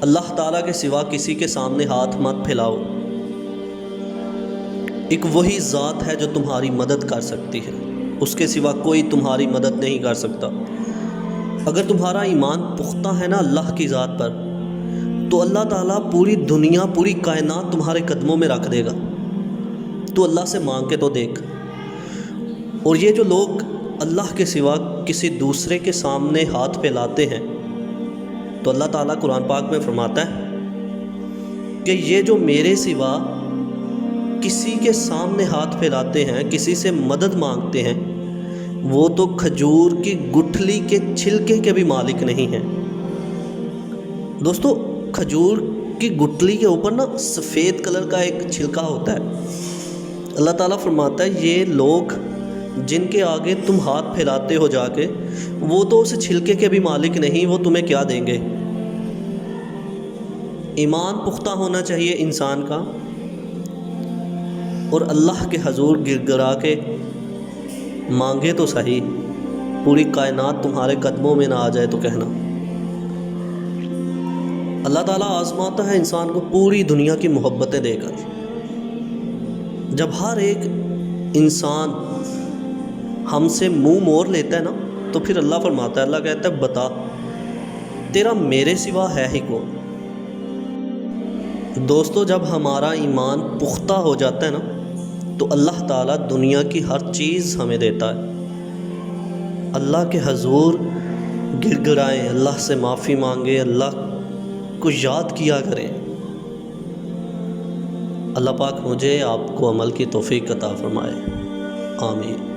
اللہ تعالیٰ کے سوا کسی کے سامنے ہاتھ مت پھیلاؤ۔ ایک وہی ذات ہے جو تمہاری مدد کر سکتی ہے، اس کے سوا کوئی تمہاری مدد نہیں کر سکتا۔ اگر تمہارا ایمان پختہ ہے نا اللہ کی ذات پر، تو اللہ تعالیٰ پوری دنیا، پوری کائنات تمہارے قدموں میں رکھ دے گا۔ تو اللہ سے مانگ کے تو دیکھ۔ اور یہ جو لوگ اللہ کے سوا کسی دوسرے کے سامنے ہاتھ پھیلاتے ہیں، تو اللہ تعالیٰ قرآن پاک میں فرماتا ہے کہ یہ جو میرے سوا کسی کے سامنے ہاتھ پھیلاتے ہیں، کسی سے مدد مانگتے ہیں، وہ تو کھجور کی گٹھلی کے چھلکے کے بھی مالک نہیں ہیں۔ دوستو، کھجور کی گٹھلی کے اوپر نا سفید کلر کا ایک چھلکا ہوتا ہے۔ اللہ تعالیٰ فرماتا ہے یہ لوگ جن کے آگے تم ہاتھ پھیلاتے ہو جا کے، وہ تو اس چھلکے کے بھی مالک نہیں، وہ تمہیں کیا دیں گے۔ ایمان پختہ ہونا چاہیے انسان کا، اور اللہ کے حضور گر گرا کے مانگے تو صحیح، پوری کائنات تمہارے قدموں میں نہ آ جائے تو کہنا۔ اللہ تعالیٰ آزماتا ہے انسان کو پوری دنیا کی محبتیں دے کر۔ جب ہر ایک انسان ہم سے منہ موڑ لیتا ہے نا، تو پھر اللہ فرماتا ہے، اللہ کہتا ہے بتا تیرا میرے سوا ہے ہی کون۔ دوستو، جب ہمارا ایمان پختہ ہو جاتا ہے نا، تو اللہ تعالیٰ دنیا کی ہر چیز ہمیں دیتا ہے۔ اللہ کے حضور گر گرائیں، اللہ سے معافی مانگیں، اللہ کو یاد کیا کریں۔ اللہ پاک مجھے آپ کو عمل کی توفیق عطا فرمائے، آمین۔